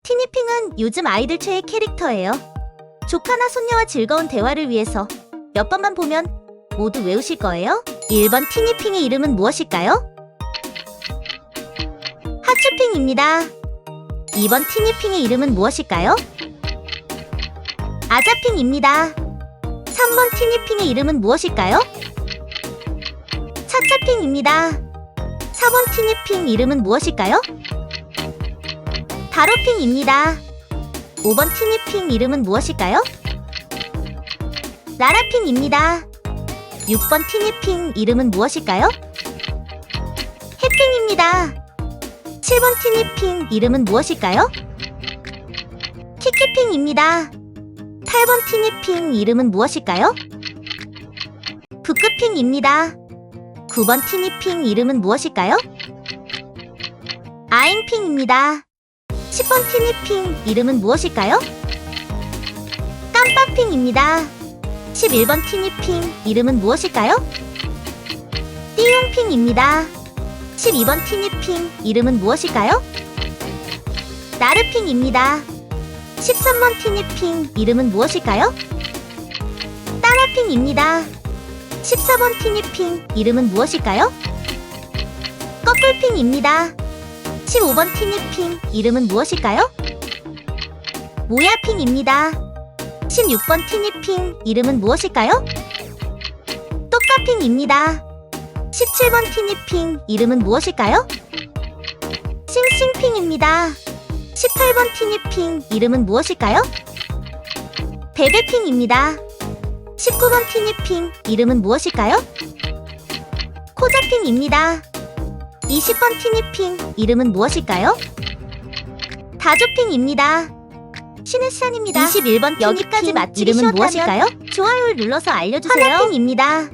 티니핑은 요즘 아이들 최애 캐릭터예요. 조카나 손녀와 즐거운 대화를 위해서 몇 번만 보면 모두 외우실 거예요. 1번 티니핑의 이름은 무엇일까요? 하츄핑입니다. 2번 티니핑의 이름은 무엇일까요? 아자핑입니다. 3번 티니핑의 이름은 무엇일까요? 차차핑입니다. 4번 티니핑 이름은 무엇일까요? 다로핑입니다. 5번 티니핑 이름은 무엇일까요? 라라핑입니다. 6번 티니핑 이름은 무엇일까요? 해핑입니다. 7번 티니핑 이름은 무엇일까요? 키키핑입니다. 8번 티니핑 이름은 무엇일까요? 부끄핑입니다. 9번 티니핑 이름은 무엇일까요? 아잉핑입니다. 10번 티니핑 이름은 무엇일까요? 깜빡핑입니다. 11번 티니핑 이름은 무엇일까요? 띠용핑입니다. 12번 티니핑 이름은 무엇일까요? 나르핑입니다. 13번 티니핑 이름은 무엇일까요? 따라핑입니다. 14번 티니핑 이름은 무엇일까요? 거꾸핑입니다. 15번 티니핑 이름은 무엇일까요? 모야핑입니다. 16번 티니핑 이름은 무엇일까요? 똑까핑입니다. 17번 티니핑 이름은 무엇일까요? 싱싱핑입니다. 18번 티니핑 이름은 무엇일까요? 베베핑입니다. 19번 티니핑 이름은 무엇일까요? 코자핑입니다. 20번 티니핑 이름은 무엇일까요? 다조핑입니다. 쉬는 시간입니다. 21번 여기까지 맞추기 이름은 무엇일까요? 좋아요를 눌러서 알려주세요. 하나핑입니다.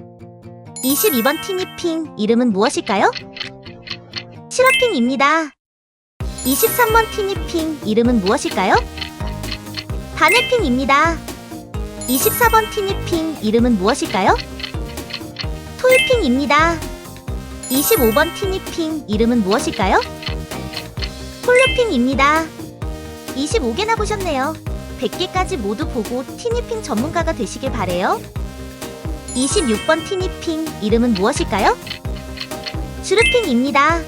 22번 티니핑 이름은 무엇일까요? 실화핑입니다. 23번 티니핑 이름은 무엇일까요? 바네핑입니다. 24번 티니핑 이름은 무엇일까요? 토이핑입니다. 25번 티니핑 이름은 무엇일까요? 홀로핑입니다. 25개나 보셨네요. 100개까지 모두 보고 티니핑 전문가가 되시길 바래요. 26번 티니핑 이름은 무엇일까요? 주르핑입니다.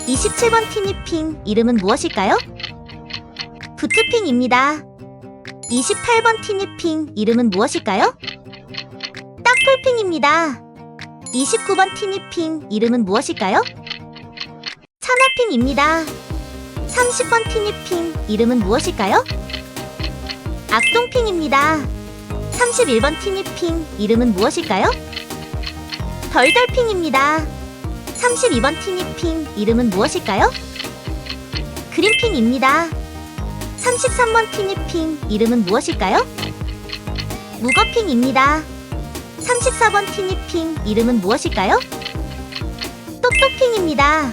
27번 티니핑 이름은 무엇일까요? 부트핑입니다. 28번 티니핑 이름은 무엇일까요? 딱풀핑입니다. 29번 티니핑 이름은 무엇일까요? 차나핑입니다. 30번 티니핑 이름은 무엇일까요? 악동핑입니다. 31번 티니핑 이름은 무엇일까요? 덜덜핑입니다. 32번 티니핑 이름은 무엇일까요? 그린핑입니다. 33번 티니핑 이름은 무엇일까요? 무거핑입니다. 34번 티니핑 이름은 무엇일까요? 똑똑핑입니다.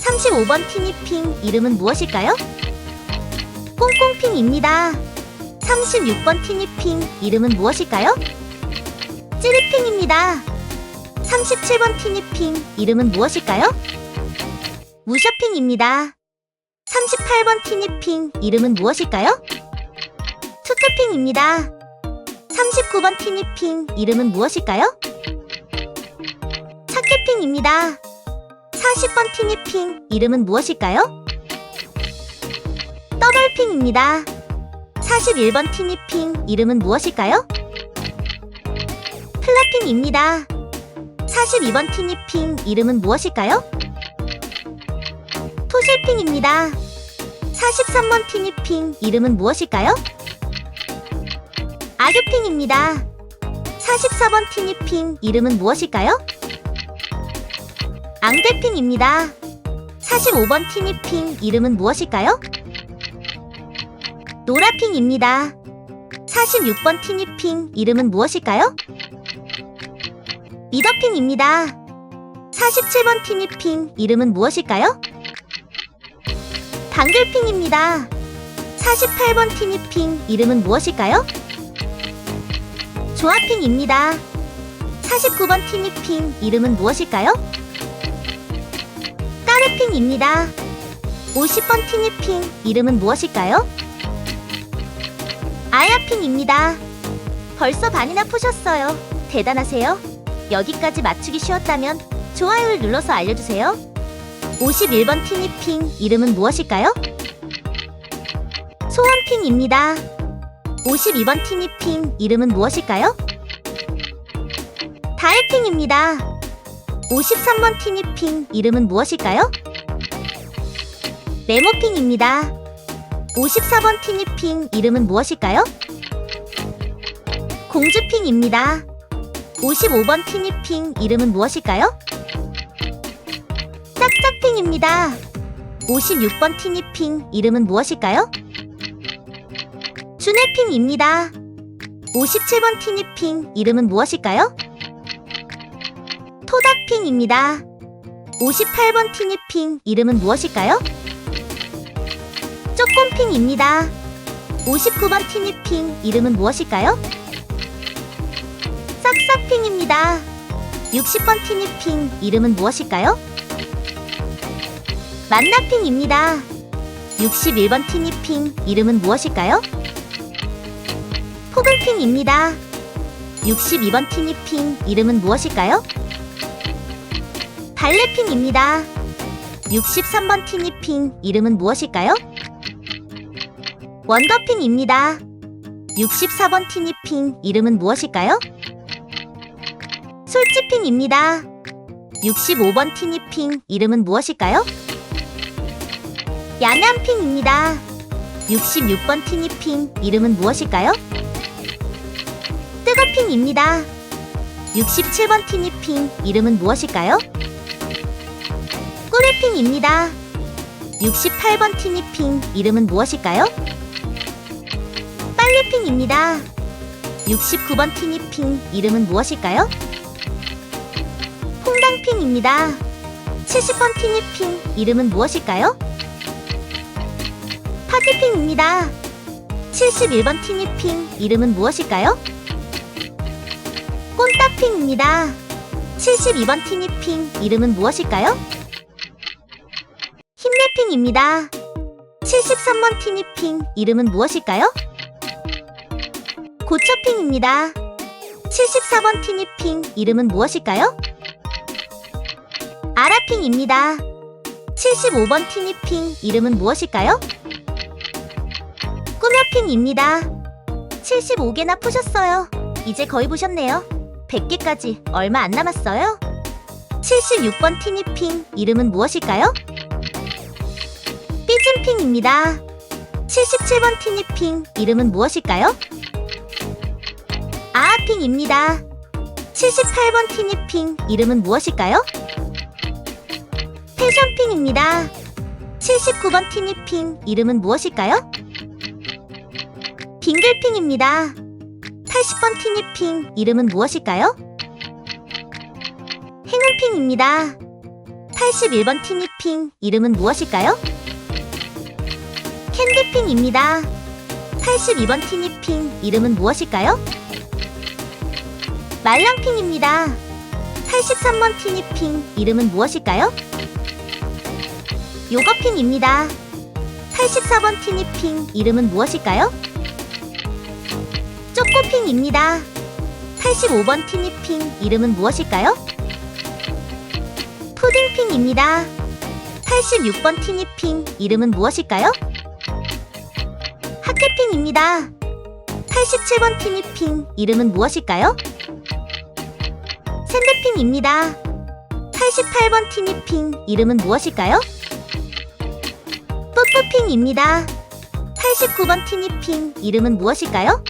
35번 티니핑 이름은 무엇일까요? 꽁꽁핑입니다. 36번 티니핑 이름은 무엇일까요? 찌리핑입니다. 37번 티니핑 이름은 무엇일까요? 무셔핑입니다. 38번 티니핑 이름은 무엇일까요? 투투핑입니다. 39번 티니핑 이름은 무엇일까요? 차케핑입니다. 40번 티니핑 이름은 무엇일까요? 떠벌핑입니다. 41번 티니핑 이름은 무엇일까요? 플라핑입니다. 42번 티니핑 이름은 무엇일까요? 토실핑입니다. 43번 티니핑 이름은 무엇일까요? 악유핑입니다. 44번 티니핑 이름은 무엇일까요? 앙대핑입니다. 45번 티니핑 이름은 무엇일까요? 노라핑입니다. 46번 티니핑 이름은 무엇일까요? 리더핑입니다. 47번 티니핑 이름은 무엇일까요? 방글핑입니다. 48번 티니핑 이름은 무엇일까요? 조아핑입니다. 49번 티니핑 이름은 무엇일까요? 까르핑입니다. 50번 티니핑, 이름은 무엇일까요? 아야핑입니다. 벌써 반이나 푸셨어요. 대단하세요. 여기까지 맞추기 쉬웠다면 좋아요를 눌러서 알려주세요. 51번 티니핑, 이름은 무엇일까요? 소원핑입니다. 52번 티니핑, 이름은 무엇일까요? 다혜핑입니다. 53번 티니핑, 이름은 무엇일까요? 네모핑입니다. 54번 티니핑, 이름은 무엇일까요? 공주핑입니다. 55번 티니핑, 이름은 무엇일까요? 짝짝핑입니다. 56번 티니핑, 이름은 무엇일까요? 준혜핑입니다. 57번 티니핑, 이름은 무엇일까요? 토닥핑입니다. 58번 티니핑, 이름은 무엇일까요? 쪼꼼핑입니다. 59번 티니핑, 이름은 무엇일까요? 싹싹핑입니다. 60번 티니핑, 이름은 무엇일까요? 만나핑입니다. 61번 티니핑, 이름은 무엇일까요? 포글핑입니다. 62번 티니핑, 이름은 무엇일까요? 달래핑입니다. 63번 티니핑, 이름은 무엇일까요? 원더핑입니다. 64번 티니핑, 이름은 무엇일까요? 솔지핑입니다. 65번 티니핑, 이름은 무엇일까요? 양양핑입니다. 66번 티니핑, 이름은 무엇일까요? 뜨거핑입니다. 67번 티니핑, 이름은 무엇일까요? 꾸레핑입니다. 68번 티니핑, 이름은 무엇일까요? 빨래핑입니다. 69번 티니핑, 이름은 무엇일까요? 퐁당핑입니다. 70번 티니핑, 이름은 무엇일까요? 파티핑입니다. 71번 티니핑, 이름은 무엇일까요? 꼰따핑입니다. 72번 티니핑, 이름은 무엇일까요? 힘내핑입니다. 73번 티니핑, 이름은 무엇일까요? 고쳐핑입니다. 74번 티니핑, 이름은 무엇일까요? 아라핑입니다. 75번 티니핑, 이름은 무엇일까요? 꾸며핑입니다. 75개나 푸셨어요. 이제 거의 보셨네요. 100개까지 얼마 안 남았어요. 76번 티니핑, 이름은 무엇일까요? 삐진핑입니다. 77번 티니핑, 이름은 무엇일까요? 아아핑입니다. 78번 티니핑, 이름은 무엇일까요? 패션핑입니다. 79번 티니핑, 이름은 무엇일까요? 빙글핑입니다. 80번 티니핑, 이름은 무엇일까요? 행운핑입니다. 81번 티니핑, 이름은 무엇일까요? 캔디핑입니다. 82번 티니핑, 이름은 무엇일까요? 말랑핑입니다. 83번 티니핑, 이름은 무엇일까요? 요거핑입니다. 84번 티니핑, 이름은 무엇일까요? 쪼꼬핑입니다. 85번 티니핑, 이름은 무엇일까요? 푸딩핑입니다. 86번 티니핑, 이름은 무엇일까요? 학회핑입니다. 87번 티니핑, 이름은 무엇일까요? 샌드핑입니다. 88번 티니핑, 이름은 무엇일까요? 뿌뿌핑입니다. 89번 티니핑, 이름은 무엇일까요?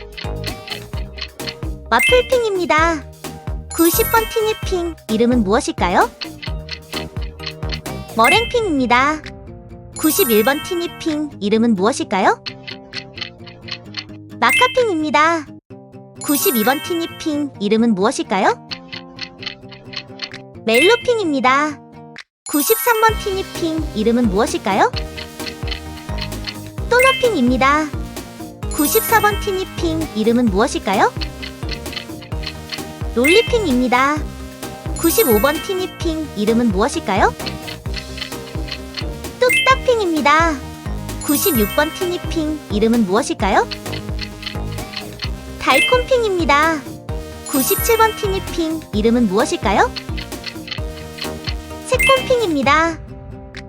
와플핑입니다. 90번 티니핑, 이름은 무엇일까요? 머랭핑입니다. 91번 티니핑, 이름은 무엇일까요? 마카핑입니다. 92번 티니핑, 이름은 무엇일까요? 멜로핑입니다. 93번 티니핑, 이름은 무엇일까요? 또노핑입니다. 94번 티니핑, 이름은 무엇일까요? 롤리핑입니다. 95번 티니핑, 이름은 무엇일까요? 뚝딱핑입니다. 티니핑입니다. 96번 티니핑 이름은 무엇일까요? 달콤핑입니다. 97번 티니핑 이름은 무엇일까요? 새콤핑입니다.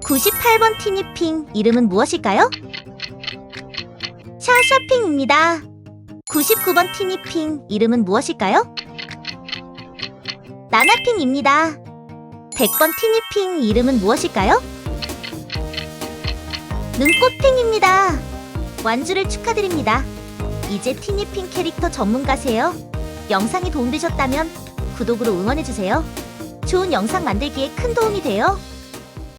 98번 티니핑 이름은 무엇일까요? 샤샤핑입니다. 99번 티니핑 이름은 무엇일까요? 나나핑입니다. 100번 티니핑 이름은 무엇일까요? 눈꽃핑입니다. 완주를 축하드립니다. 이제 티니핑 캐릭터 전문가세요. 영상이 도움되셨다면 구독으로 응원해주세요. 좋은 영상 만들기에 큰 도움이 돼요.